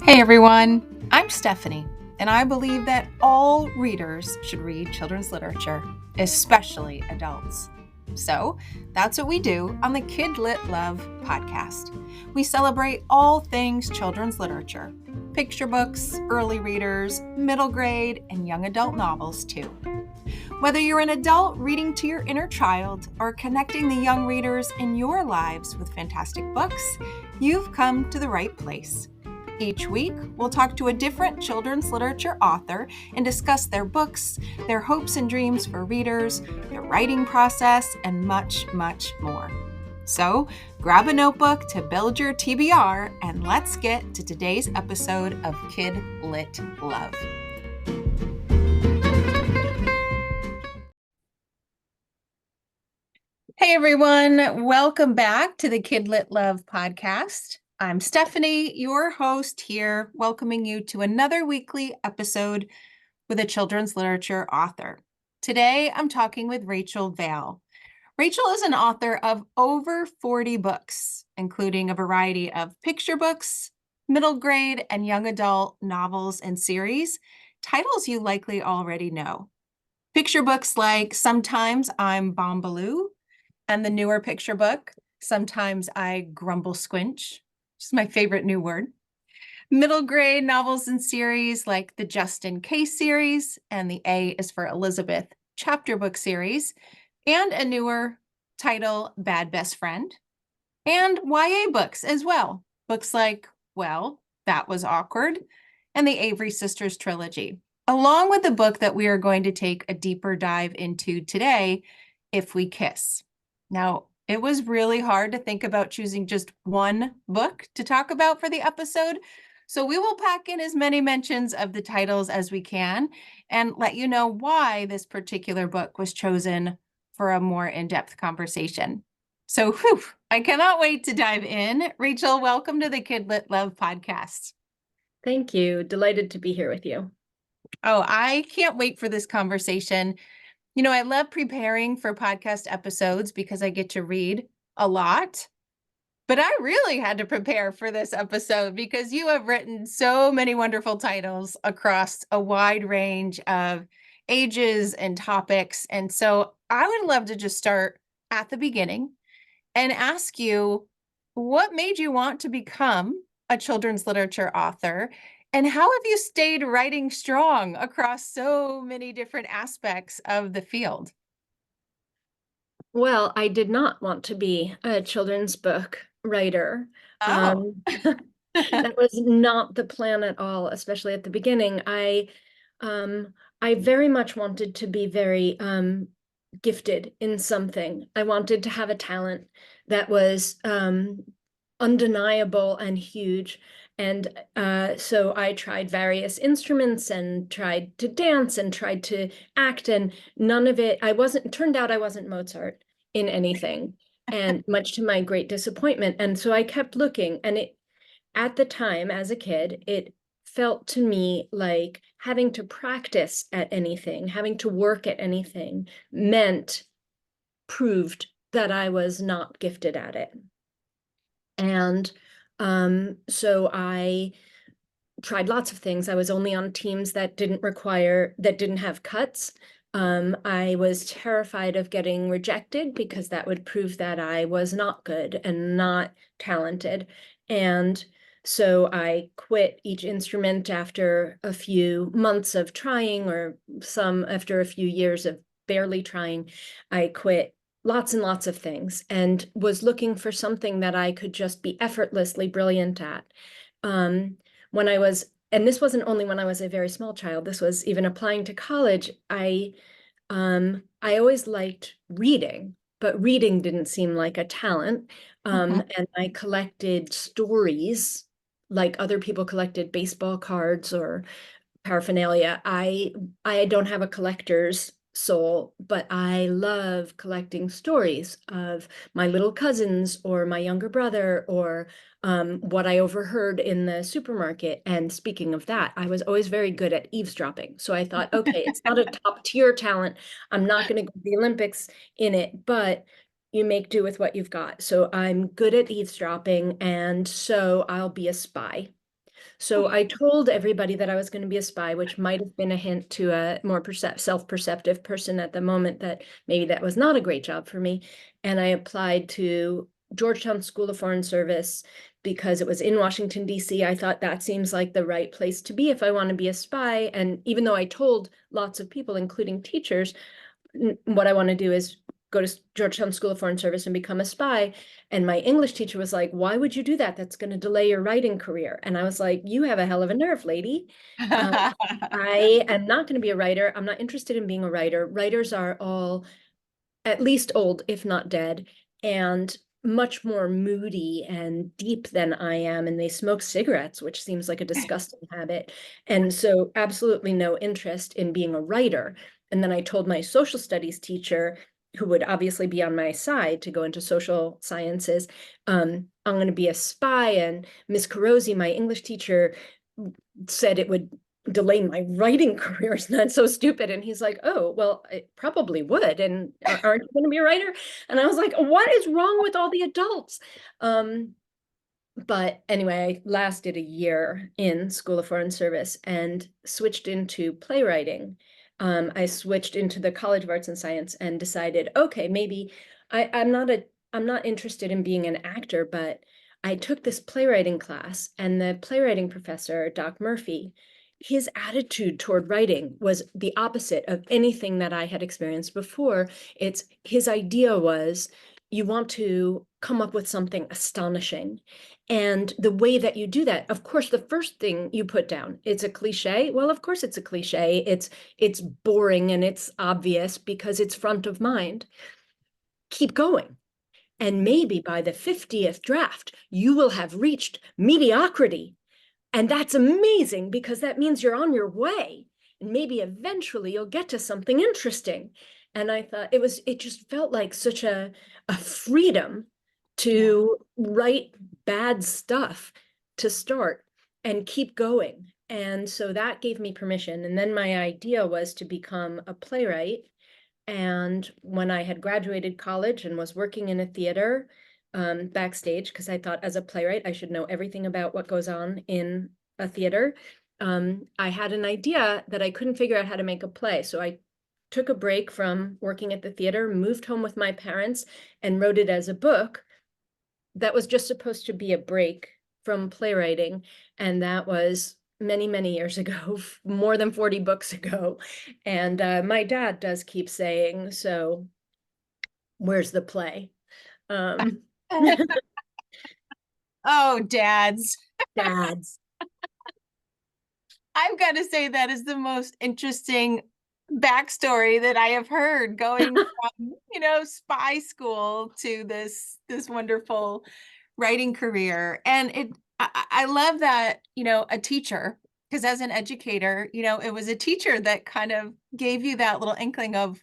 Hey everyone, I'm Stephanie, and I believe that all readers should read children's literature, especially adults. So that's what we do on the Kid Lit Love podcast. We celebrate all things children's literature, picture books, early readers, middle grade, and young adult novels too. Whether you're an adult reading to your inner child or connecting the young readers in your lives with fantastic books, you've come to the right place. Each week, we'll talk to a different children's literature author and discuss their books, their hopes and dreams for readers, their writing process, and much, much more. So, grab a notebook to build your TBR, and let's get to today's episode of Kid Lit Love. Hey everyone, welcome back to the Kid Lit Love podcast. I'm Stephanie, your host here, welcoming you to another weekly episode with a children's literature author. Today, I'm talking with Rachel Vail. Rachel is an author of over 40 books, including a variety of picture books, middle grade and young adult novels and series, titles you likely already know. Picture books like Sometimes I'm Bombaloo, and the newer picture book, Sometimes I Grumble Squinch, which is my favorite new word. Middle grade novels and series like the Just in Case series, and the A is for Elizabeth chapter book series, and a newer title, Bad Best Friend, and YA books as well. Books like, Well, That Was Awkward, and the Avery Sisters trilogy, along with the book that we are going to take a deeper dive into today, If We Kiss. Now, it was really hard to think about choosing just one book to talk about for the episode, so we will pack in as many mentions of the titles as we can and let you know why this particular book was chosen for a more in-depth conversation. So, I cannot wait to dive in. Rachel, welcome to the Kid Lit Love podcast. Thank you. Delighted to be here with you. Oh, I can't wait for this conversation. You know, I love preparing for podcast episodes because I get to read a lot, but I really had to prepare for this episode because you have written so many wonderful titles across a wide range of ages and topics. And so I would love to just start at the beginning and ask you, what made you want to become a children's literature author? And how have you stayed writing strong across so many different aspects of the field? Well, I did not want to be a children's book writer. Oh. That was not the plan at all, especially at the beginning. I very much wanted to be very gifted in something. I wanted to have a talent that was undeniable and huge. And so I tried various instruments and tried to dance and tried to act, and none of it, turned out I wasn't Mozart in anything, and much to my great disappointment. And so I kept looking, and at the time, as a kid, it felt to me like having to practice at anything, having to work at anything proved that I was not gifted at it. And so I tried lots of things. I was only on teams that didn't have cuts. I was terrified of getting rejected because that would prove that I was not good and not talented. And so I quit each instrument after a few months of trying, or some after a few years of barely trying. I quit lots and lots of things and was looking for something that I could just be effortlessly brilliant at. When I was, and this wasn't only when I was a very small child, this was even applying to college, I always liked reading, but reading didn't seem like a talent. And I collected stories like other people collected baseball cards or paraphernalia. I don't have a collector's soul, but I love collecting stories of my little cousins or my younger brother, or what I overheard in the supermarket. And speaking of that, I was always very good at eavesdropping. So I thought, okay, it's not a top tier talent. I'm not going to go to the Olympics in it, but you make do with what you've got. So I'm good at eavesdropping, and so I'll be a spy. So I told everybody that I was going to be a spy, which might have been a hint to a more self-perceptive person at the moment that maybe that was not a great job for me. And I applied to Georgetown School of Foreign Service because it was in Washington, D.C. I thought that seems like the right place to be if I want to be a spy. And even though I told lots of people, including teachers, what I want to do is go to Georgetown School of Foreign Service and become a spy. And my English teacher was like, why would you do that? That's going to delay your writing career. And I was like, you have a hell of a nerve, lady. Um, I am not going to be a writer. I'm not interested in being a writer. Writers are all at least old, if not dead, and much more moody and deep than I am. And they smoke cigarettes, which seems like a disgusting habit. And so absolutely no interest in being a writer. And then I told my social studies teacher, who would obviously be on my side to go into social sciences, I'm going to be a spy. And Miss Carosi, my English teacher, said it would delay my writing career. Isn't that so stupid? And he's like, oh, well, it probably would. And aren't you going to be a writer? And I was like, what is wrong with all the adults? But anyway, I lasted a year in School of Foreign Service and switched into playwriting. I switched into the College of Arts and Science and decided, okay, maybe I'm not interested in being an actor, but I took this playwriting class, and the playwriting professor, Doc Murphy, his attitude toward writing was the opposite of anything that I had experienced before. It's his idea was you want to come up with something astonishing. And the way that you do that, of course, the first thing you put down, it's a cliche. Well, of course it's a cliche. It's boring and it's obvious because it's front of mind. Keep going. And maybe by the 50th draft, you will have reached mediocrity. And that's amazing because that means you're on your way. And maybe eventually you'll get to something interesting. And I thought it just felt like such a freedom Yeah. to write bad stuff to start and keep going. And so that gave me permission. And then my idea was to become a playwright. And when I had graduated college and was working in a theater, backstage, because I thought as a playwright, I should know everything about what goes on in a theater. I had an idea that I couldn't figure out how to make a play. So I took a break from working at the theater, moved home with my parents, and wrote it as a book that was just supposed to be a break from playwriting. And that was many, many years ago, more than 40 books ago. And my dad does keep saying, so where's the play? Um, Oh, dads. Dads. I've got to say that is the most interesting backstory that I have heard, going from, spy school to this wonderful writing career. And I love that, a teacher, because as an educator, it was a teacher that kind of gave you that little inkling of,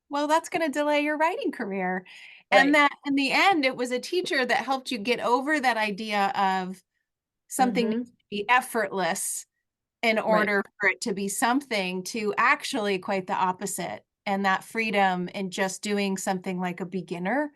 well, that's going to delay your writing career. And Right. that in the end, it was a teacher that helped you get over that idea of something needs Mm-hmm. to be effortless in Right. order for it to be something, to actually quite the opposite. And that freedom in just doing something like a beginner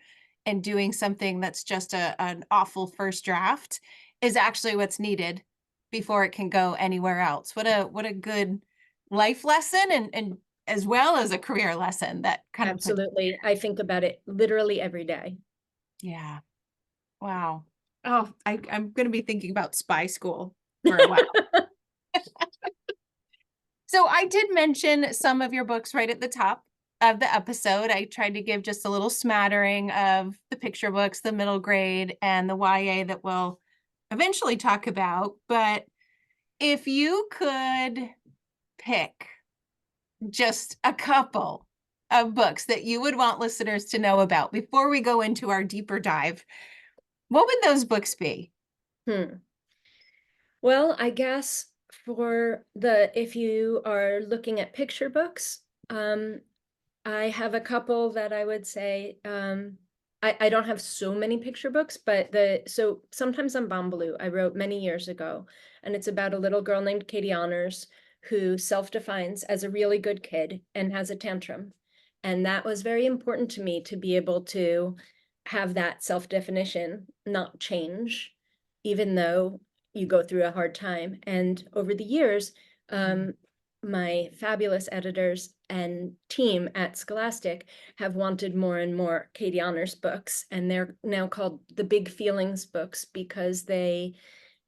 and doing something that's just an awful first draft is actually what's needed before it can go anywhere else. What a good life lesson, and as well as a career lesson that kind of puts. Absolutely. I think about it literally every day. Yeah. Wow. Oh, I'm going to be thinking about spy school for a while. So I did mention some of your books right at the top of the episode. I tried to give just a little smattering of the picture books, the middle grade, and the YA that we'll eventually talk about. But if you could pick just a couple of books that you would want listeners to know about before we go into our deeper dive, what would those books be? Hmm. Well, I guess if you are looking at picture books, I have a couple that I would say, I don't have so many picture books, but so sometimes on Bombaloo, I wrote many years ago, and it's about a little girl named Katie Honors who self-defines as a really good kid and has a tantrum. And that was very important to me to be able to have that self-definition not change, even though you go through a hard time. And over the years, my fabulous editors and team at Scholastic have wanted more and more Katie Honors books, and they're now called the Big Feelings books because they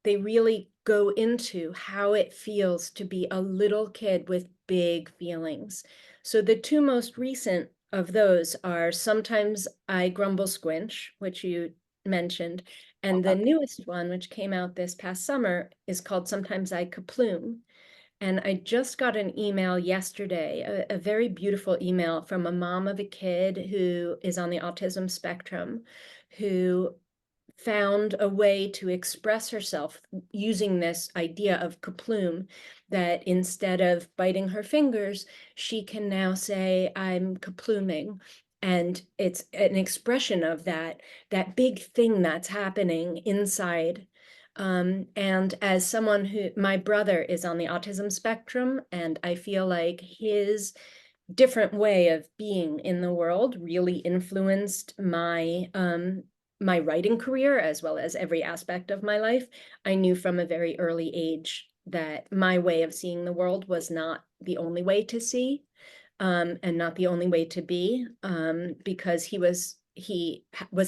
really go into how it feels to be a little kid with big feelings. So the two most recent of those are Sometimes I Grumble Squinch, which you mentioned, and the newest one, which came out this past summer, is called Sometimes I Kaplume. And I just got an email yesterday, a very beautiful email from a mom of a kid who is on the autism spectrum, who found a way to express herself using this idea of kaplume, that instead of biting her fingers, she can now say, I'm kapluming. And it's an expression of that big thing that's happening inside. And as someone who, my brother is on the autism spectrum, and I feel like his different way of being in the world really influenced my writing career as well as every aspect of my life. I knew from a very early age that my way of seeing the world was not the only way to see, and not the only way to be, because he was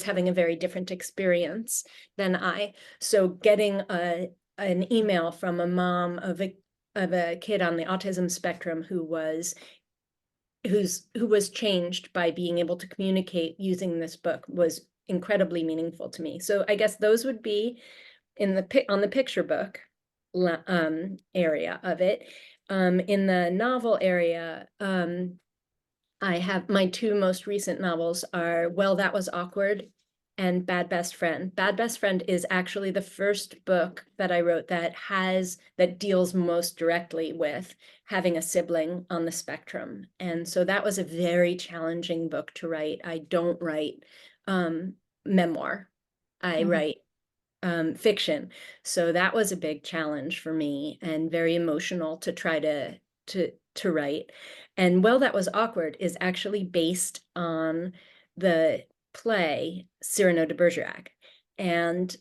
having a very different experience than I. So getting an email from a mom of a kid on the autism spectrum who was changed by being able to communicate using this book was incredibly meaningful to me. So I guess those would be in on the picture book area of it. In the novel area, I have my two most recent novels are Well, That Was Awkward and Bad Best Friend. Bad Best Friend is actually the first book that I wrote that deals most directly with having a sibling on the spectrum. And so that was a very challenging book to write. I don't write memoir. I write fiction. So that was a big challenge for me and very emotional to try to write. And Well, That Was Awkward is actually based on the play Cyrano de Bergerac. And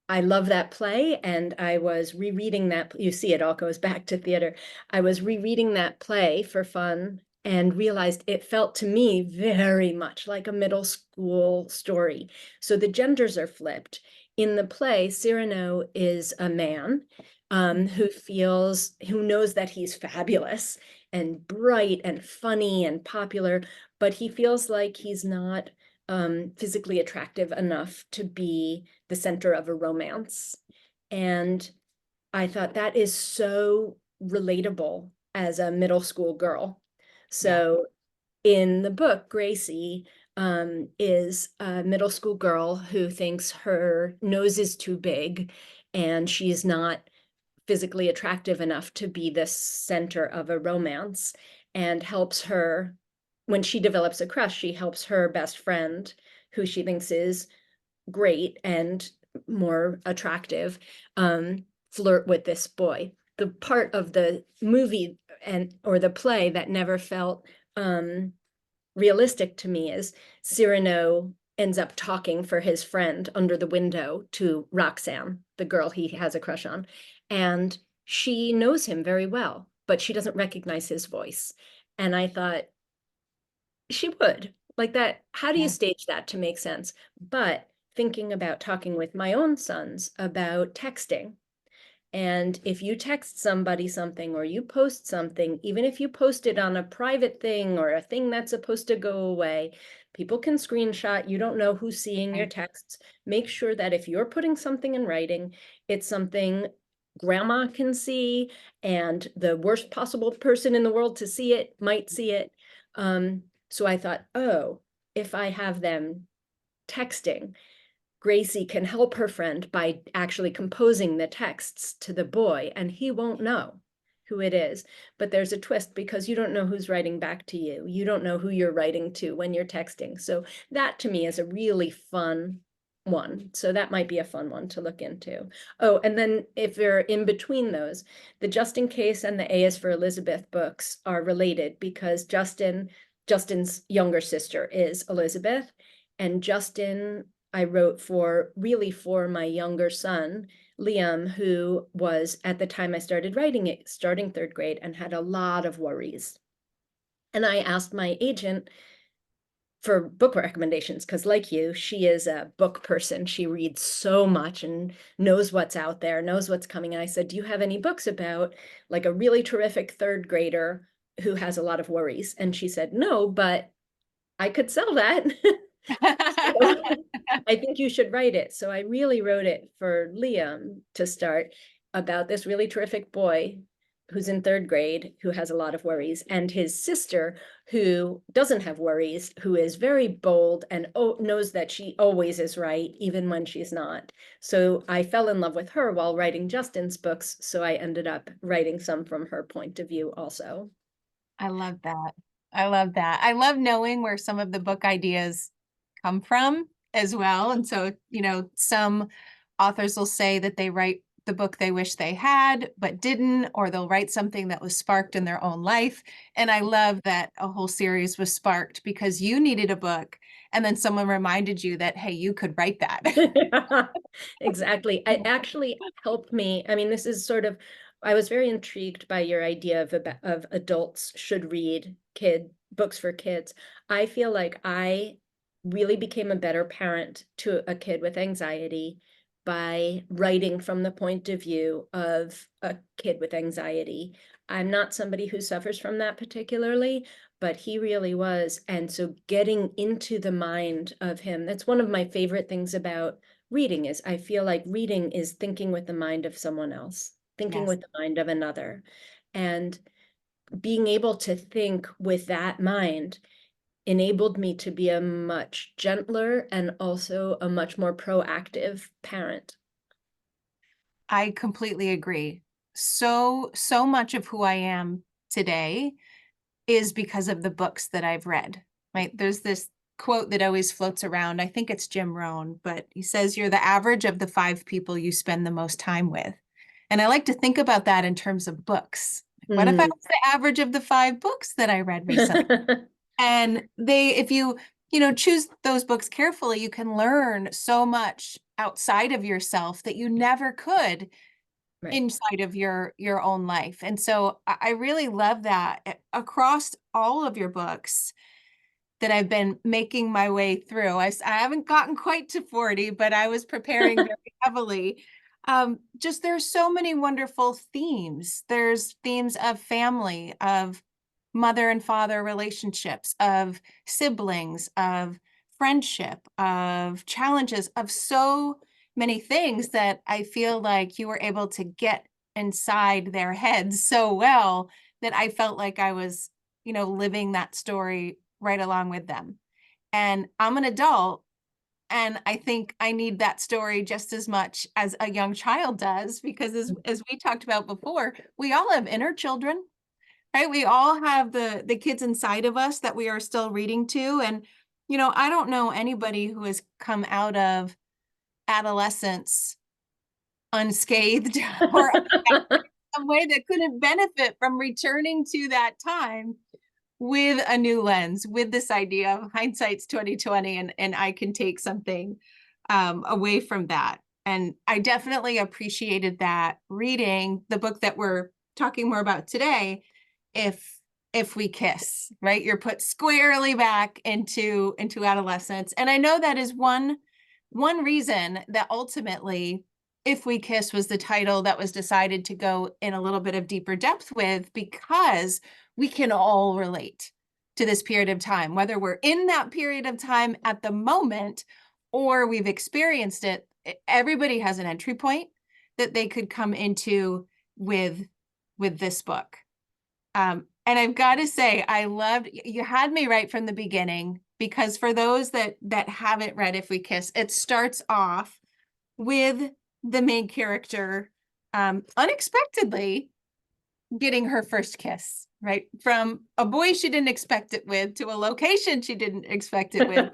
I love that play, and I was rereading that. You see, it all goes back to theater. I was rereading that play for fun and realized it felt to me very much like a middle school story. So the genders are flipped. In the play, Cyrano is a man who knows that he's fabulous and bright and funny and popular, but he feels like he's not physically attractive enough to be the center of a romance. And I thought that is so relatable as a middle school girl. Yeah. So in the book, Gracie is a middle school girl who thinks her nose is too big and she's not physically attractive enough to be the center of a romance, and helps her when she develops a crush. She helps her best friend, who she thinks is great and more attractive, flirt with this boy. The part of the movie or the play that never felt realistic to me is Cyrano ends up talking for his friend under the window to Roxanne, the girl he has a crush on. And she knows him very well, but she doesn't recognize his voice. And I thought she would. Like that, how do you Yeah. stage that to make sense? But thinking about talking with my own sons about texting, and if you text somebody something or you post something, even if you post it on a private thing or a thing that's supposed to go away, people can screenshot. You don't know who's seeing your Right. texts. Make sure that if you're putting something in writing, it's something grandma can see and the worst possible person in the world to see it might see it. So I thought, oh, if I have them texting, Gracie can help her friend by actually composing the texts to the boy, and he won't know who it is. But there's a twist because you don't know who's writing back to you. You don't know who you're writing to when you're texting. So that to me is a really fun one. So that might be a fun one to look into. Oh, and then if you're in between those, the Just in Case and the A is for Elizabeth books are related because Justin's younger sister is Elizabeth, and Justin I wrote for my younger son, Liam, who was at the time I started writing it, starting third grade, and had a lot of worries. And I asked my agent for book recommendations because, like you, she is a book person. She reads so much and knows what's out there, knows what's coming. And I said, do you have any books about like a really terrific third grader who has a lot of worries? And she said, no, but I could sell that. So I think you should write it. So I really wrote it for Liam to start, about this really terrific boy who's in third grade, who has a lot of worries, and his sister, who doesn't have worries, who is very bold and knows that she always is right, even when she's not. So I fell in love with her while writing Justin's books. So I ended up writing some from her point of view also. I love that. I love that. I love knowing where some of the book ideas come from as well. And so, some authors will say that they write the book they wish they had, but didn't, or they'll write something that was sparked in their own life. And I love that a whole series was sparked because you needed a book. And then someone reminded you that, hey, you could write that. Exactly. It actually helped me. I mean, this is sort of, I was very intrigued by your idea of adults should read books for kids. I feel like I really became a better parent to a kid with anxiety by writing from the point of view of a kid with anxiety. I'm not somebody who suffers from that particularly, but he really was. And so getting into the mind of him, that's one of my favorite things about reading. Is I feel like reading is thinking with the mind of someone else, thinking Yes. with the mind of another. And being able to think with that mind enabled me to be a much gentler and also a much more proactive parent. I completely agree. So much of who I am today is because of the books that I've read, right? There's this quote that always floats around. I think it's Jim Rohn, but he says, you're the average of the 5 people you spend the most time with. And I like to think about that in terms of books. What if I Mm. was the average of the 5 books that I read recently? And if you choose those books carefully, you can learn so much outside of yourself that you never could Right. inside of your own life. And so I really love that across all of your books that I've been making my way through. I haven't gotten quite to 40, but I was preparing very heavily. Just there's so many wonderful themes. There's themes of family, of mother and father relationships, of siblings, of friendship, of challenges, of so many things that I feel like you were able to get inside their heads so well that I felt like I was, living that story right along with them. And I'm an adult, and I think I need that story just as much as a young child does, because as we talked about before, we all have inner children, right? We all have the kids inside of us that we are still reading to. And, I don't know anybody who has come out of adolescence unscathed or some way that couldn't benefit from returning to that time with a new lens, with this idea of hindsight's 2020, and I can take something away from that. And I definitely appreciated that reading the book that we're talking more about today, if if we kiss, right? You're put squarely back into adolescence. And I know that is one reason that ultimately If We Kiss was the title that was decided to go in a little bit of deeper depth with, because we can all relate to this period of time, whether we're in that period of time at the moment or we've experienced it. Everybody has an entry point that they could come into with this book. And I've got to say, I loved, you had me right from the beginning, because for those that haven't read If We Kiss, it starts off with the main character unexpectedly getting her first kiss, right? From a boy she didn't expect it with to a location she didn't expect it with.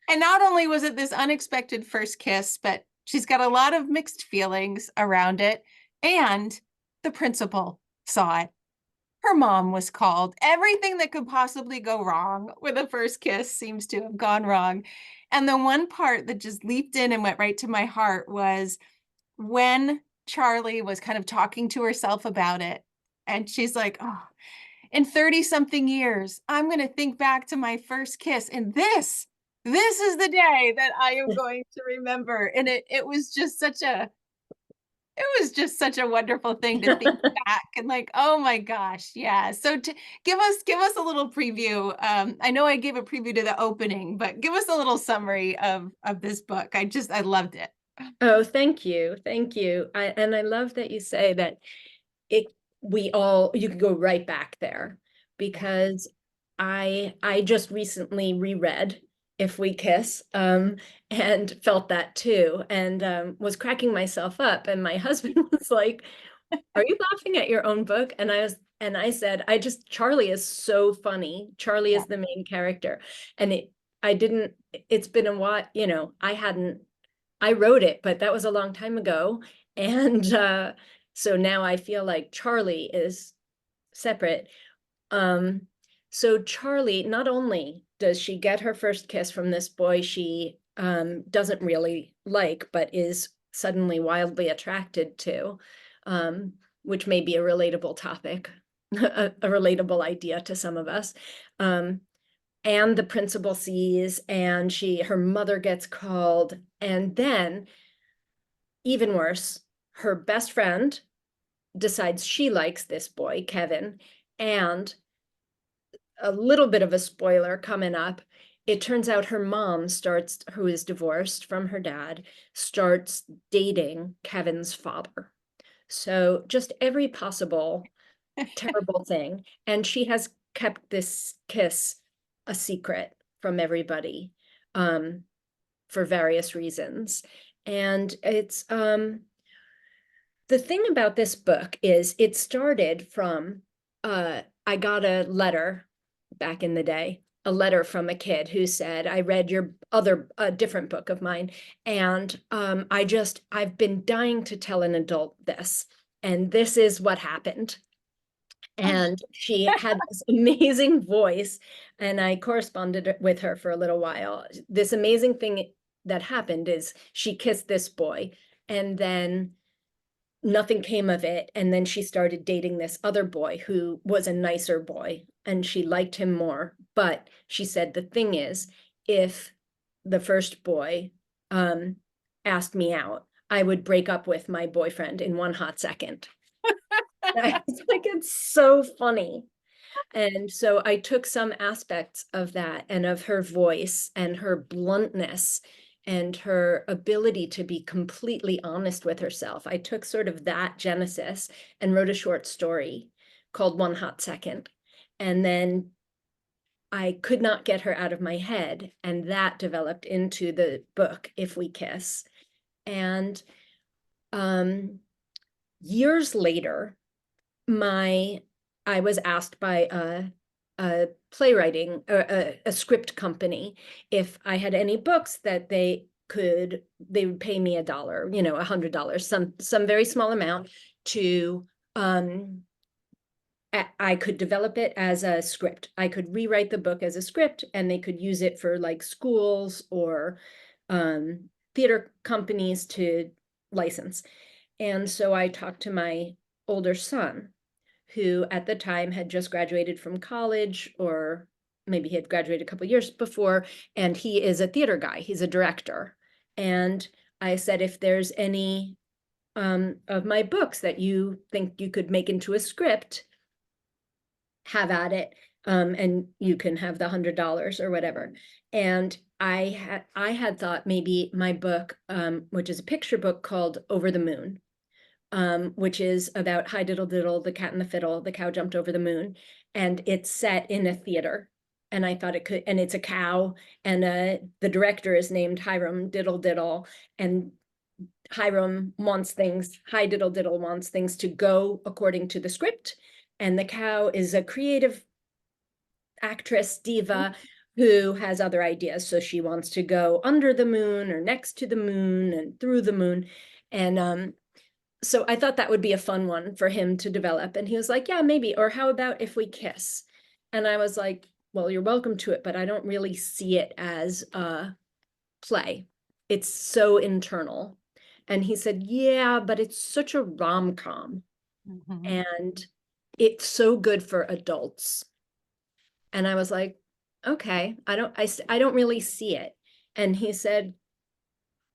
And not only was it this unexpected first kiss, but she's got a lot of mixed feelings around it. And the principal saw it. Her mom was called. Everything that could possibly go wrong with a first kiss seems to have gone wrong. And the one part that just leaped in and went right to my heart was when Charlie was kind of talking to herself about it, and she's like, oh, in 30 something years, I'm going to think back to my first kiss, and this is the day that I am going to remember. And it was just such a wonderful thing to think back and like, oh my gosh, yeah. So to give us a little preview. I know I gave a preview to the opening, but give us a little summary of this book. I loved it. Oh, thank you. Thank you. And I love that you say that it you could go right back there, Yeah. because I just recently reread If We Kiss, and felt that too, and was cracking myself up, and my husband was like, are you laughing at your own book? And I said, Charlie is so funny. Charlie Yeah. is the main character. And I didn't, it's been a while, I wrote it, but that was a long time ago. And so now I feel like Charlie is separate. Um, so Charlie, not only does she get her first kiss from this boy she doesn't really like, but is suddenly wildly attracted to, which may be a relatable topic, a relatable idea to some of us. Um, and the principal sees, and her mother gets called, and then even worse, her best friend decides she likes this boy, Kevin, and a little bit of a spoiler coming up. It turns out her mom who is divorced from her dad, starts dating Kevin's father. So just every possible terrible thing. And she has kept this kiss a secret from everybody, um, for various reasons. And the thing about this book is it started from, I got a letter back in the day, a letter from a kid who said, I read a different book of mine, and I've been dying to tell an adult this, and this is what happened. And she had this amazing voice, and I corresponded with her for a little while. This amazing thing that happened is she kissed this boy, and then nothing came of it. And then she started dating this other boy who was a nicer boy, and she liked him more. But she said, the thing is, if the first boy um, asked me out, I would break up with my boyfriend in one hot second. I was like, it's so funny. And so I took some aspects of that and of her voice and her bluntness and her ability to be completely honest with herself. I took sort of that genesis and wrote a short story called One Hot Second. And then I could not get her out of my head. And that developed into the book, If We Kiss. And years later, I was asked by a playwriting, a script company, if I had any books that they would pay me $1, $100, some very small amount to, I could develop it as a script. I could rewrite the book as a script, and they could use it for like schools or theater companies to license. And so I talked to my older son, who at the time had just graduated from college, or maybe he had graduated a couple years before, and he is a theater guy. He's a director. And I said, if there's any of my books that you think you could make into a script, have at it. And you can have the $100 or whatever. And I had thought maybe my book, which is a picture book called Over the Moon, which is about Hi Diddle Diddle, the cat and the fiddle, the cow jumped over the moon, and it's set in a theater. And I thought it could, and it's a cow, and the director is named Hiram Diddle Diddle, and Hi Diddle Diddle wants things to go according to the script, and the cow is a creative actress diva who has other ideas. So she wants to go under the moon or next to the moon and through the moon. And so I thought that would be a fun one for him to develop. And he was like, yeah, maybe. Or how about If We Kiss? And I was like, well, you're welcome to it, but I don't really see it as a play. It's so internal. And he said, yeah, but it's such a rom-com Mhm. and it's so good for adults. And I was like, okay, I don't really see it. And he said,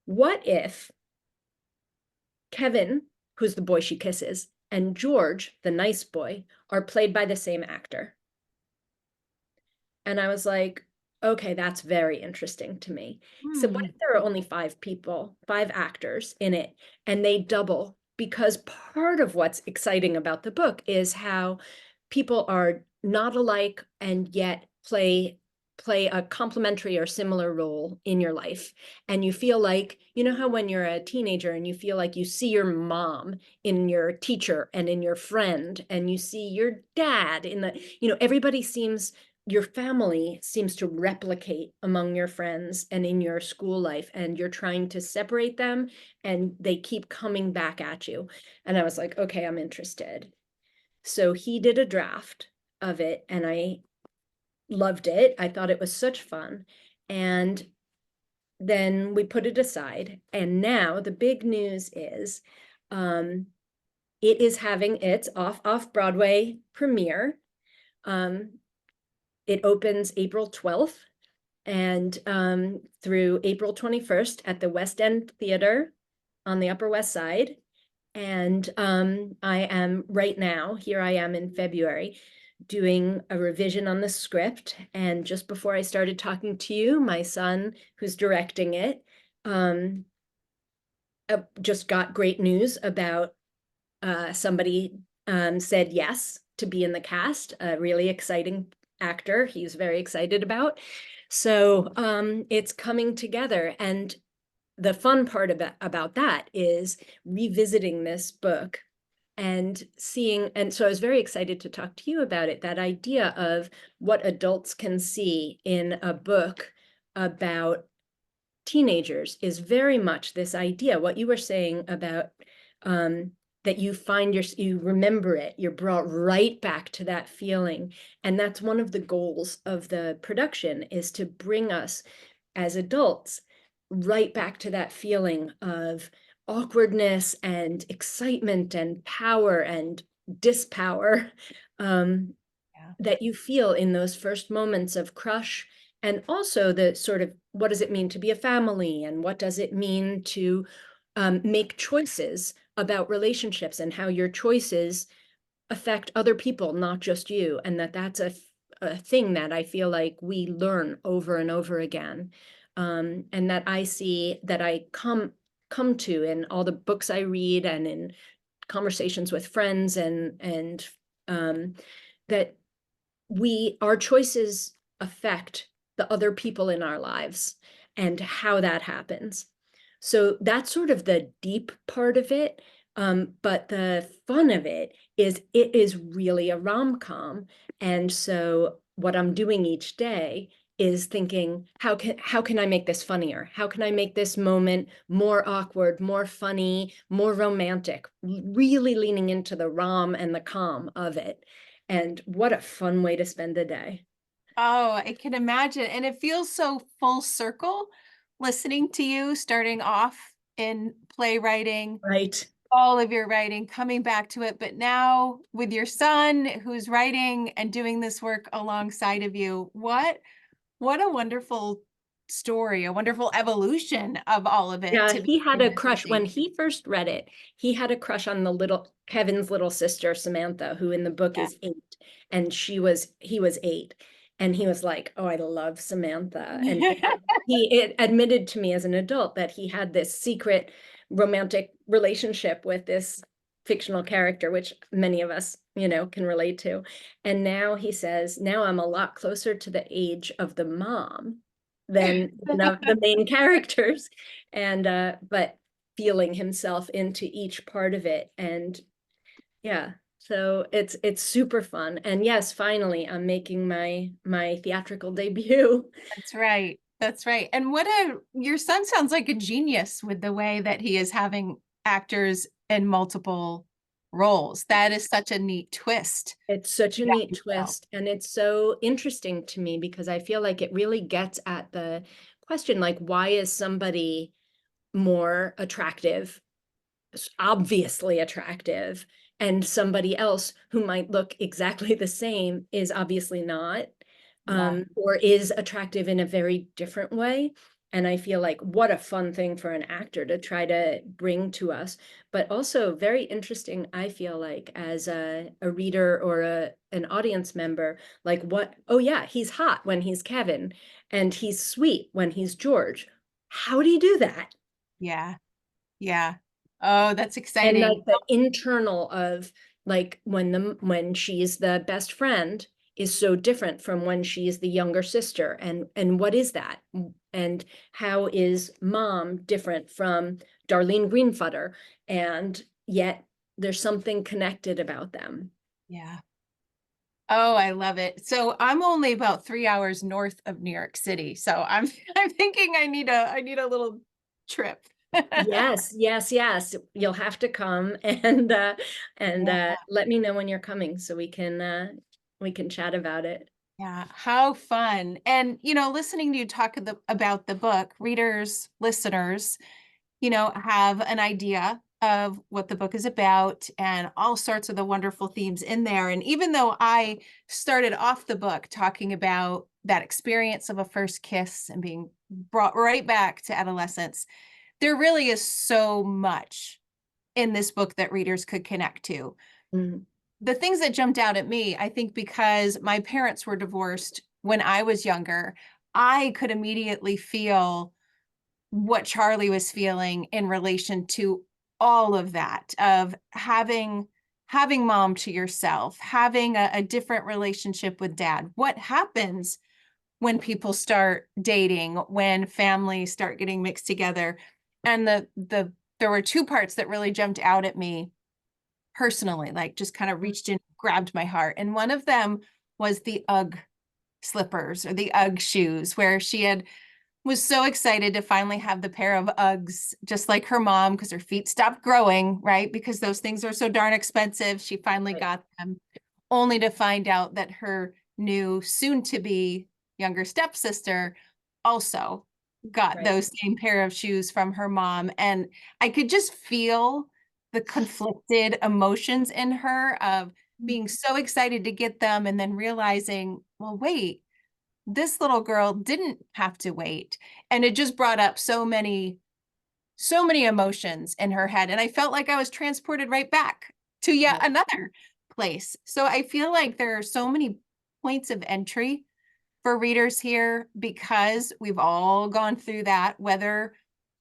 what if Kevin, who's the boy she kisses, and George, the nice boy, are played by the same actor? And I was like, okay, that's very interesting to me. So what Hmm. if there are only five people, five actors in it, and they double? Because part of what's exciting about the book is how people are not alike and yet play a complementary or similar role in your life. And you feel like, you know how when you're a teenager and you feel like you see your mom in your teacher and in your friend, and you see your dad in the, everybody seems, your family seems to replicate among your friends and in your school life, and you're trying to separate them and they keep coming back at you. And I was like, okay, I'm interested. So he did a draft of it and I loved it. I thought it was such fun. And then we put it aside. And now the big news is it is having its off Broadway premiere. Um, it opens April 12th and through April 21st at the West End Theater on the Upper West Side. And I am right now, here I am in February, doing a revision on the script. And just before I started talking to you, my son, who's directing it, um, just got great news about somebody said yes to be in the cast, a really exciting actor he's very excited about. So it's coming together. And the fun part about that is revisiting this book and seeing, and so I was very excited to talk to you about it, that idea of what adults can see in a book about teenagers is very much this idea, what you were saying about that you find you remember it, you're brought right back to that feeling. And that's one of the goals of the production, is to bring us as adults right back to that feeling of awkwardness and excitement and power and dispower um, Yeah. that you feel in those first moments of crush, and also the sort of, what does it mean to be a family, and what does it mean to make choices about relationships, and how your choices affect other people, not just you, and that's a thing that I feel like we learn over and over again, and that I see, that I come to in all the books I read and in conversations with friends, and that our choices affect the other people in our lives and how that happens. So that's sort of the deep part of it. But the fun of it is really a rom-com. And so what I'm doing each day is thinking, how can I make this funnier? How can I make this moment more awkward, more funny, more romantic? Really leaning into the rom and the com of it. And what a fun way to spend the day. Oh, I can imagine. And it feels so full circle listening to you starting off in playwriting, Right. all of your writing, coming back to it, but now with your son who's writing and doing this work alongside of you. What a wonderful story, a wonderful evolution of all of it Yeah, to be he had a crush when witnessing. he first read it. He had a crush on the little Kevin's little sister, Samantha, who in the book Yeah. is 8, and he was 8. And he was like, "Oh, I love Samantha." And he admitted to me as an adult that he had this secret romantic relationship with this fictional character, which many of us, can relate to. And now he says, now I'm a lot closer to the age of the mom than of the main characters, and but feeling himself into each part of it. And yeah, so it's super fun. And yes, finally I'm making my theatrical debut. That's right. That's right. And your son sounds like a genius with the way that he is having actors in multiple roles. That is such a neat twist It's such to a that neat as well. twist, and it's so interesting to me because I feel like it really gets at the question, like, why is somebody more attractive, obviously attractive, and somebody else who might look exactly the same is obviously not, Yeah. or is attractive in a very different way. And I feel like what a fun thing for an actor to try to bring to us, but also very interesting, I feel like, as a reader or an audience member, like what, oh yeah, he's hot when he's Kevin, and he's sweet when he's George. How do you do that? Yeah. Yeah. Oh, that's And exciting. like the internal of like when she's the best friend is so different from when she's the younger sister, and what is that, and how is mom different from Darlene Greenfutter, and yet there's something connected about them. Yeah. Oh, I love it. So I'm only about 3 hours north of New York City. So I'm I'm thinking I need a little trip. Yes, yes, yes, you'll have to come and Yeah. let me know when you're coming so we can chat about it. Yeah, how fun. And, listening to you talk about the book, readers, listeners, have an idea of what the book is about and all sorts of the wonderful themes in there. And even though I started off the book talking about that experience of a first kiss and being brought right back to adolescence, there really is so much in this book that readers could connect to. Mm. The things that jumped out at me, I think because my parents were divorced when I was younger, I could immediately feel what Charlie was feeling in relation to all of that of having mom to yourself, having a different relationship with dad. What happens when people start dating, when families start getting mixed together? And there were two parts that really jumped out at me personally, like just kind of reached in, grabbed my heart. And one of them was the UGG slippers or the UGG shoes, where she had was so excited to finally have the pair of Uggs, just like her mom, because her feet stopped growing, right? Because those things are so darn expensive. She finally Right, got them, only to find out that her new soon to be younger stepsister also got right. those same pair of shoes from her mom. And I could just feel the conflicted emotions in her of being so excited to get them and then realizing, well, wait, this little girl didn't have to wait. And it just brought up so many emotions in her head. And I felt like I was transported right back to yet Yeah. another place. So I feel like there are so many points of entry for readers here because we've all gone through that, whether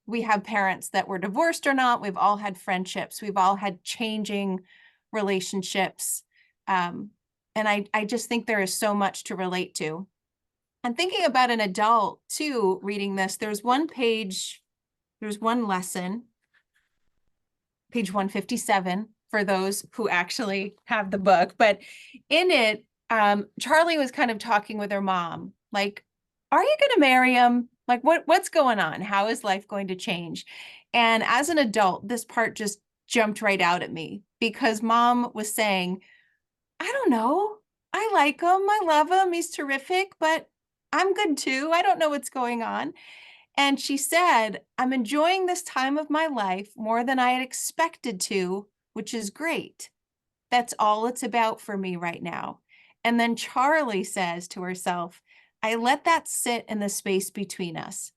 we have parents that were divorced or not. We've all had friendships. We've all had changing relationships. Um, and I just think there is so much to relate to. I'm thinking about an adult too reading this. There's one lesson, page 157 for those who actually have the book. But in it, Charlie was kind of talking with her mom, like, are you going to marry him? Like, what's going on? How is life going to change? And as an adult, this part just jumped right out at me because mom was saying, I don't know. I like him. I love him. He's terrific, but I'm good too. I don't know what's going on. And she said, I'm enjoying this time of my life more than I had expected to, which is great. That's all it's about for me right now. And then Charlie says to herself, I let that sit in the space between us.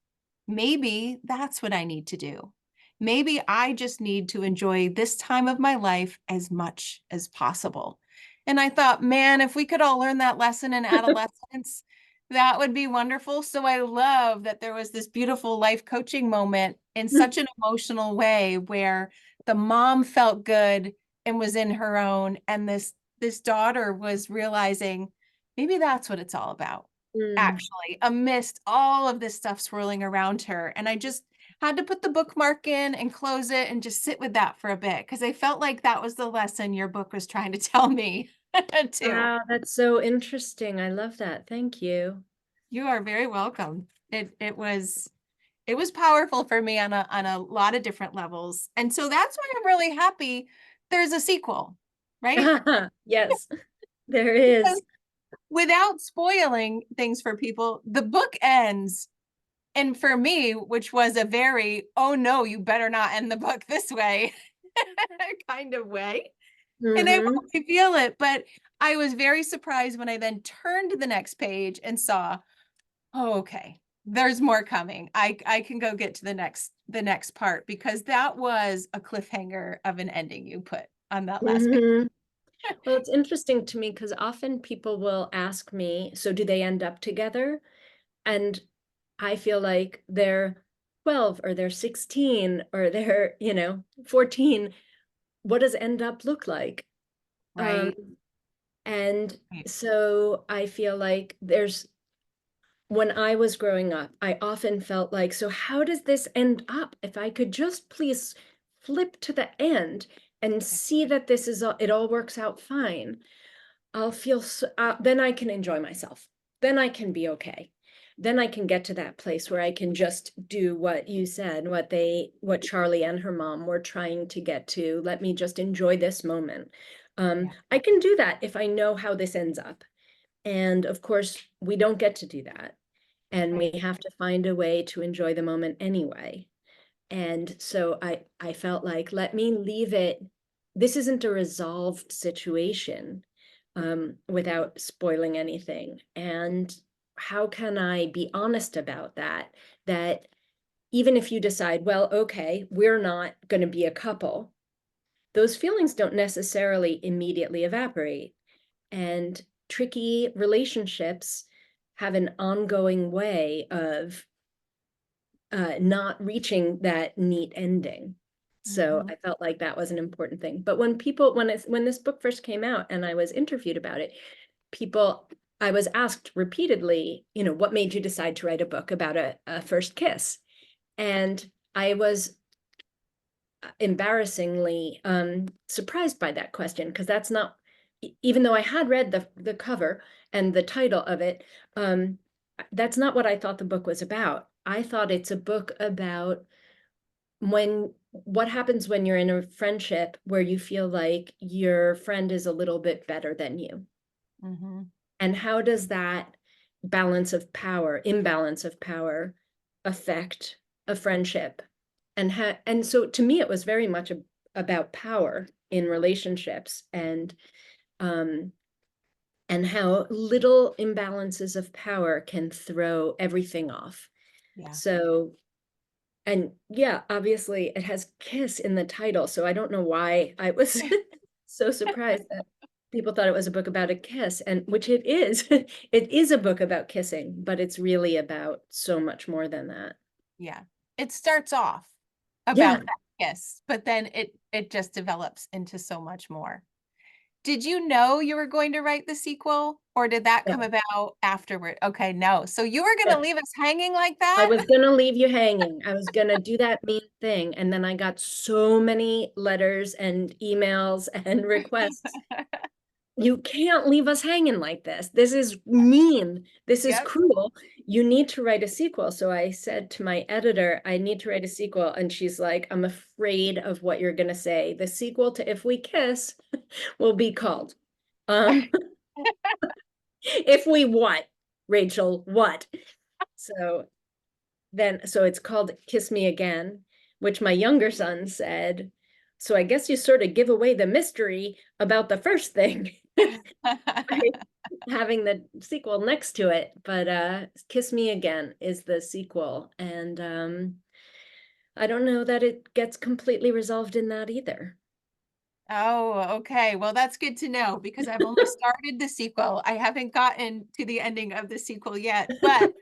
Maybe that's what I need to do. Maybe I just need to enjoy this time of my life as much as possible. And I thought, man, if we could all learn that lesson in adolescence, that would be wonderful. So I love that there was this beautiful life coaching moment in such an emotional way where the mom felt good and was in her own, and this daughter was realizing maybe that's what it's all about, Mm. actually, amidst all of this stuff swirling around her. And I just had to put the bookmark in and close it and just sit with that for a bit because I felt like that was the lesson your book was trying to tell me too. Wow, that's so interesting. I love that. Thank you. You are very welcome. It was powerful for me on a lot of different levels. And so that's why I'm really happy there's a sequel, right? Yes, there Because is. without spoiling things for people, the book ends and for me, which was a very, oh no, you better not end the book this way kind of way. And I Mm-hmm. hope you feel it, but I was very surprised when I then turned to the next page and saw, oh, okay, there's more coming. I can go get to the next part, because that was a cliffhanger of an ending you put on that last page. Mm-hmm. Well, it's interesting to me because often people will ask me, so do they end up together? And I feel like they're 12 or they're 16 or they're, 14. What does end up look like? Um, Right. and Right. so I feel like when I was growing up, I often felt like, so how does this end up? If I could just please flip to the end and see that it all works out fine. I'll feel so, then I can enjoy myself. Then I can be okay. Then I can get to that place where I can just do what you said, what Charlie and her mom were trying to get to. Let me just enjoy this moment. Yeah. I can do that if I know how this ends up. And of course, we don't get to do that. And Right. we have to find a way to enjoy the moment anyway. And so I felt like, let me leave it. This isn't a resolved situation, without spoiling anything. And how can I be honest about that? That even if you decide, well, okay, we're not going to be a couple, those feelings don't necessarily immediately evaporate. And tricky relationships have an ongoing way of not reaching that neat ending. So Mhm. I felt like that was an important thing. But when this book first came out and I was interviewed about it, people, I was asked repeatedly, what made you decide to write a book about a first kiss? And I was embarrassingly surprised by that question, because that's not, even though I had read the cover and the title of it, um, that's not what I thought the book was about. I thought it's a book about what happens when you're in a friendship where you feel like your friend is a little bit better than you. Mhm. And how does that imbalance of power affect a friendship? And so to me, it was very much about power in relationships, um, and how little imbalances of power can throw everything off. Yeah. So, and yeah, obviously it has kiss in the title, so I don't know why I was so surprised that people thought it was a book about a kiss, and which it is. It is a book about kissing, but it's really about so much more than that. Yeah. It starts off Yeah. about that kiss, but then it just develops into so much more. Did you know you were going to write the sequel, or did that come No, about afterward? Okay, no. So you were going to no. leave us hanging like I that? was gonna leave you hanging. I was gonna do that mean thing, and then I got so many letters and emails and requests. You can't leave us hanging like this. This is mean. This is Yep. cruel. You need to write a sequel. So I said to my editor, I need to write a sequel. And she's like, I'm afraid of what you're going to say. The sequel to If We Kiss will be called, um, If We What, Rachel, what? So so it's called Kiss Me Again, which my younger son said, so I guess you sort of give away the mystery about the first thing. Having the sequel next to it, but Kiss Me Again is the sequel, and I don't know that it gets completely resolved in that either. Oh, okay. Well, that's good to know, because I've only started the sequel. I haven't gotten to the ending of the sequel yet. But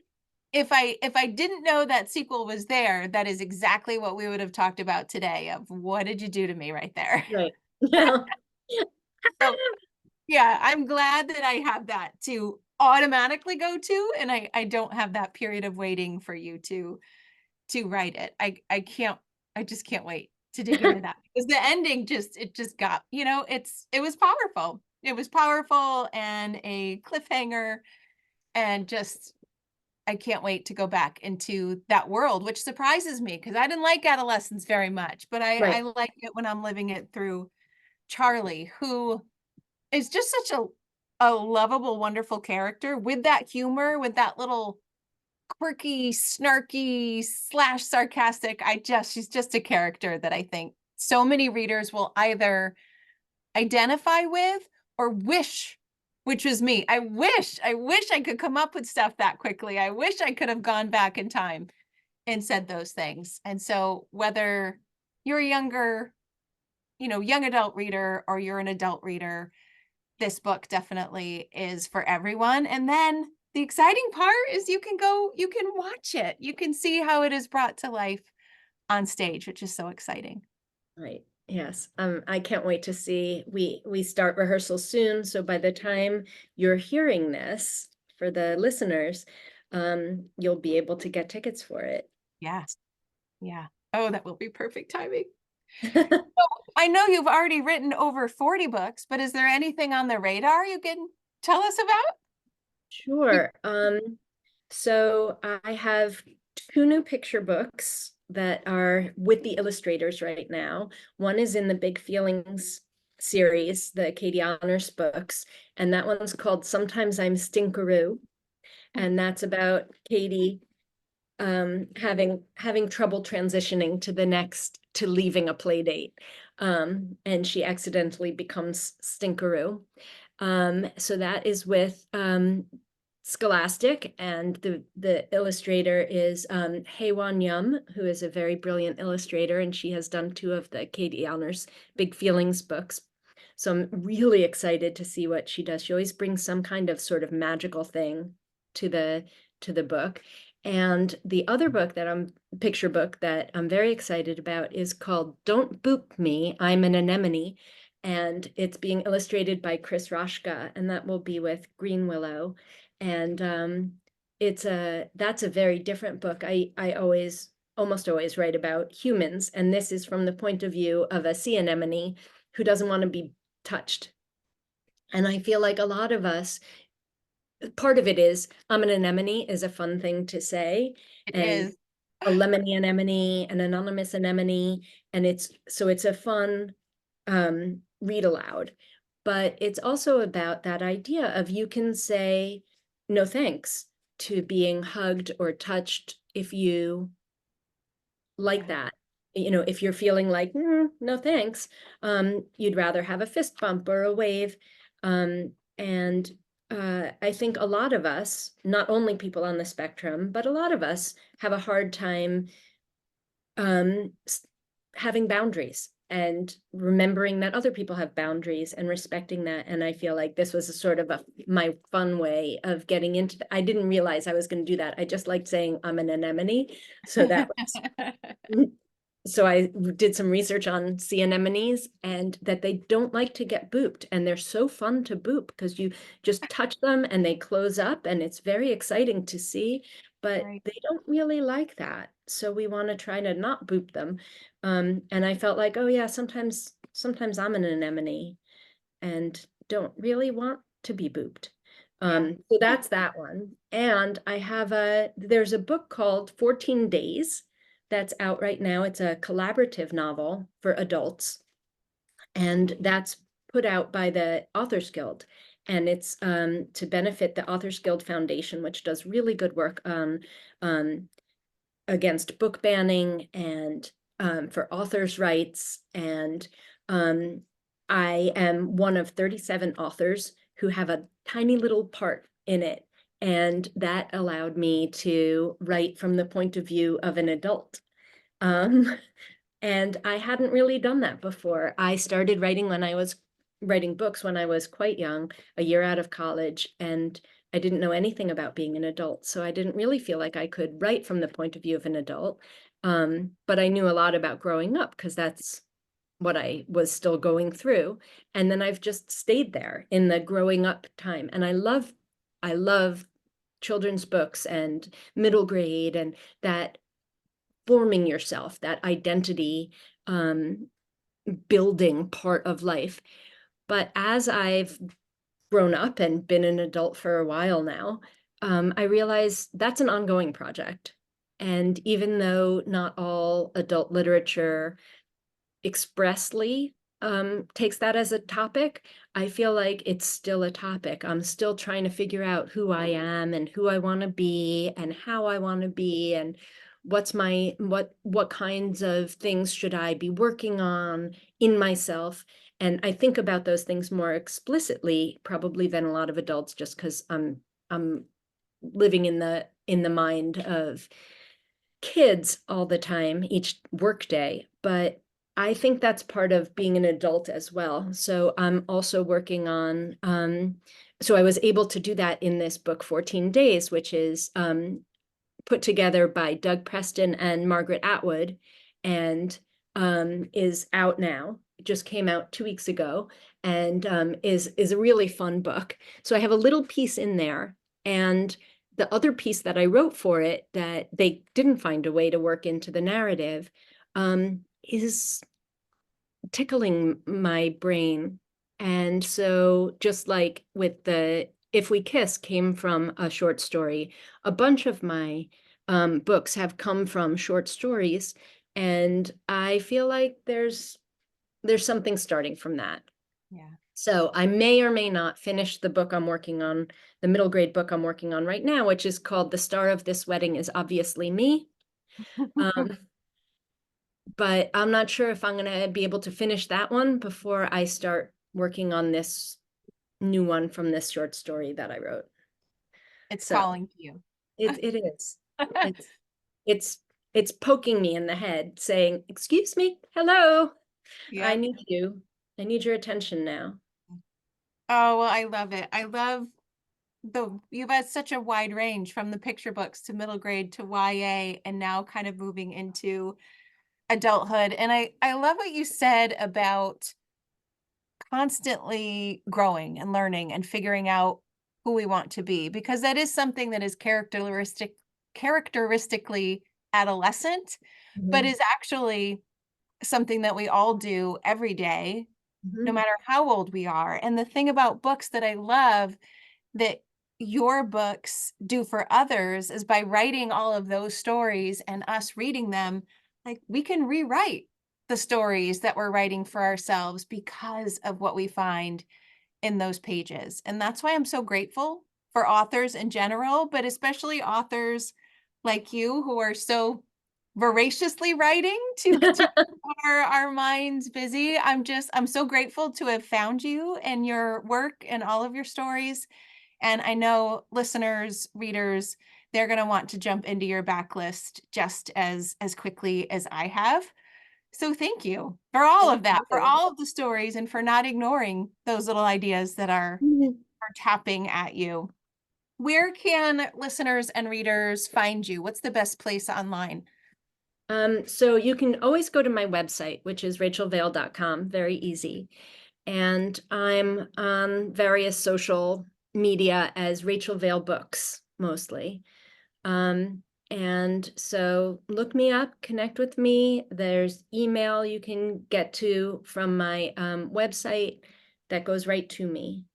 if I didn't know that sequel was there, that is exactly what we would have talked about today, of what did you do to me right there? Right. Yeah. So yeah, I'm glad that I have that to automatically go to, and I don't have that period of waiting for you to write it. I just can't wait to dig into that, because the ending just got, it was powerful. It was powerful and a cliffhanger, and just I can't wait to go back into that world, which surprises me, because I didn't like adolescence very much, but I Right. like it when I'm living it through Charlie, who is just such a lovable, wonderful character, with that humor, with that little quirky, snarky slash sarcastic. She's just a character that I think so many readers will either identify with or wish, which was me. I wish I could come up with stuff that quickly. I wish I could have gone back in time and said those things. And so whether you're a younger, young adult reader or you're an adult reader, this book definitely is for everyone. And then the exciting part is you can watch it. You can see how it is brought to life on stage, which is so exciting. Right. Yes. I can't wait to see. We start rehearsal soon, so by the time you're hearing this, for the listeners, you'll be able to get tickets for it. Yeah. Yeah. Oh, that will be perfect timing. I know you've already written over 40 books, but is there anything on the radar you can tell us about? Sure. So I have two new picture books that are with the illustrators right now. One is in the Big Feelings series, the Katie Honors books, and that one's called Sometimes I'm Stinkeroo. And that's about Katie having trouble transitioning to leaving a play date. And she accidentally becomes Stinkeroo. So that is with Scholastic, and the illustrator is Haewon Yum, who is a very brilliant illustrator, and she has done two of the Katie Honors Big Feelings books. So I'm really excited to see what she does. She always brings some kind of sort of magical thing to the book. And the other book picture book that I'm very excited about is called Don't Boop Me, I'm an Anemone. And it's being illustrated by Chris Roshka, and that will be with Green Willow. And that's a very different book. I almost always write about humans, and this is from the point of view of a sea anemone who doesn't want to be touched. And I feel like a lot of us, part of it is I'm an anemone is a fun thing to say, It and is. a lemony anemone, an anonymous anemone, and it's a fun read aloud. But it's also about that idea of you can say no thanks to being hugged or touched if you like Yeah. that. If you're feeling like, no thanks, you'd rather have a fist bump or a wave. And I think a lot of us, not only people on the spectrum, but a lot of us have a hard time um, having boundaries and remembering that other people have boundaries and respecting that. And I feel like this was a sort of my fun way of getting into I didn't realize I was going to do that. I just liked saying I'm an anemone. So that was so I did some research on sea anemones, and that they don't like to get booped, and they're so fun to boop because you just touch them and they close up, and it's very exciting to see, but Right. they don't really like that. So we want to try to not boop them. And I felt like, oh yeah, sometimes I'm an anemone and don't really want to be booped. Yeah. So that's that one. And there's a book called 14 Days that's out right now. It's a collaborative novel for adults, and that's put out by the Authors Guild. And it's to benefit the Authors Guild Foundation, which does really good work um, against book banning and for authors' rights. And I am one of 37 authors who have a tiny little part in it. And that allowed me to write from the point of view of an adult. Um, and I hadn't really done that before. I started writing books when I was quite young, a year out of college, and I didn't know anything about being an adult. So I didn't really feel like I could write from the point of view of an adult. But I knew a lot about growing up because that's what I was still going through. And then I've just stayed there in the growing up time. And I love children's books and middle grade and that forming yourself, that identity building part of life. But as I've grown up and been an adult for a while now, I realize that's an ongoing project. And even though not all adult literature expressly takes that as a topic, I feel like it's still a topic. I'm still trying to figure out who I am and who I want to be and how I want to be and what kinds of things should I be working on in myself. And I think about those things more explicitly probably than a lot of adults, just because I'm living in the mind of kids all the time, each workday. But I think that's part of being an adult as well. So I'm also working on, so I was able to do that in this book, 14 Days, which is put together by Doug Preston and Margaret Atwood, and is out now. It just came out 2 weeks ago, and is a really fun book. So I have a little piece in there, and the other piece that I wrote for it that they didn't find a way to work into the narrative is tickling my brain. And so just like with the If We Kiss came from a short story, a bunch of my books have come from short stories. And I feel like there's something starting from that. Yeah. So I may or may not finish the book I'm working on, the middle grade book I'm working on right now, which is called The Star of This Wedding is Obviously Me. Um, but I'm not sure if I'm going to be able to finish that one before I start working on this new one from this short story that I wrote. It's So calling to you. it is. It's it's it's poking me in the head saying, "Excuse me, hello, I Yep. need you. I need your attention now." Oh, well, I love it. I love you've had such a wide range from the picture books to middle grade to YA and now kind of moving into adulthood. And I love what you said about constantly growing and learning and figuring out who we want to be, because that is something that is characteristically adolescent, but Mhm. is actually something that we all do every day, no Mhm. matter how old we are. And the thing about books that I love that your books do for others is by writing all of those stories and us reading them, like we can rewrite the stories that we're writing for ourselves because of what we find in those pages. And that's why I'm so grateful for authors in general, but especially authors like you who are so voraciously writing to our minds busy. I'm so grateful to have found you and your work and all of your stories. And I know listeners, readers, they're going to want to jump into your backlist just as quickly as I have. So thank you for all Thank of that, for you. all of the stories, and for not ignoring those little ideas that Mhm. are tapping at you. Where can listeners and readers find you? What's the best place online? So you can always go to my website, which is rachelvail.com, very easy. And I'm on various social media as Rachel Vail Books mostly. And so look me up, connect with me. There's email you can get to from my website that goes right to me.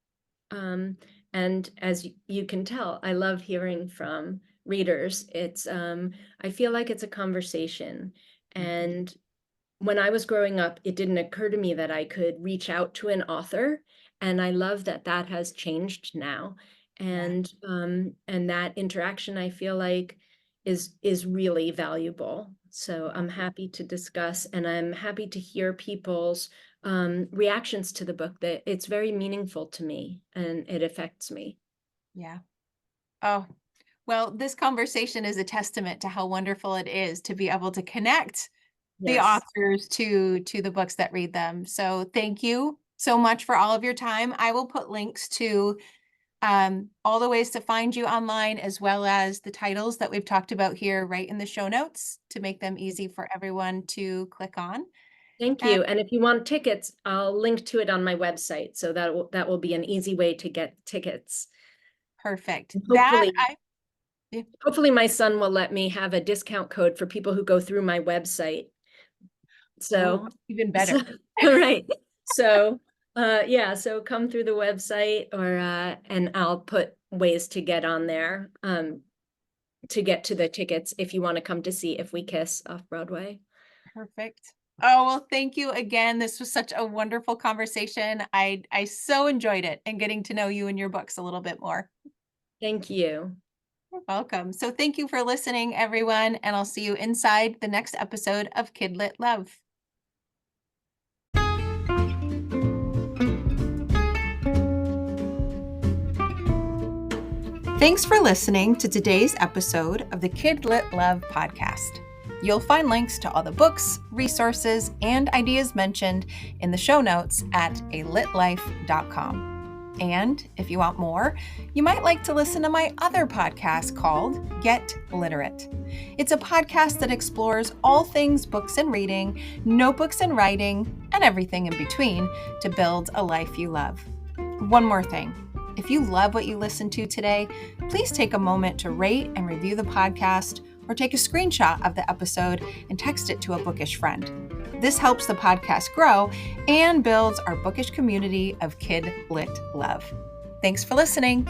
Um, and as you can tell, I love hearing from readers. I feel like it's a conversation. And when I was growing up, it didn't occur to me that I could reach out to an author, and I love that that has changed now. Yeah, And that interaction I feel like is really valuable. So yeah, I'm happy to discuss, and I'm happy to hear people's reactions to the book. That it's very meaningful to me, and it affects me. yeah. Oh, well, this conversation is a testament to how wonderful it is to be able to connect the Yes. authors to the books that read them. So thank you so much for all of your time. I will put links to all the ways to find you online, as well as the titles that we've talked about here right in the show notes to make them easy for everyone to click on. Thank And you. And if you want tickets, I'll link to it on my website. So that will be an easy way to get tickets. perfect. And That I yeah. hopefully my son will let me have a discount code for people who go through my website. Ooh, So, even so better. all right. So yeah, so come through the website or and I'll put ways to get on there to get to the tickets if you want to come to see If We Kiss off Broadway. Perfect. Oh, well, thank you again. This was such a wonderful conversation. I so enjoyed it and getting to know you and your books a little bit more. Thank you. You're welcome. So thank you for listening, everyone, and I'll see you inside the next episode of Kidlit Love. Thanks for listening to today's episode of the Kidlit Love podcast. You'll find links to all the books, resources, and ideas mentioned in the show notes at alitlife.com. And if you want more, you might like to listen to my other podcast called Get Literate. It's a podcast that explores all things books and reading, notebooks and writing, and everything in between to build a life you love. One more thing. If you love what you listened to today, please take a moment to rate and review the podcast or take a screenshot of the episode and text it to a bookish friend. This helps the podcast grow and builds our bookish community of kid lit love. Thanks for listening.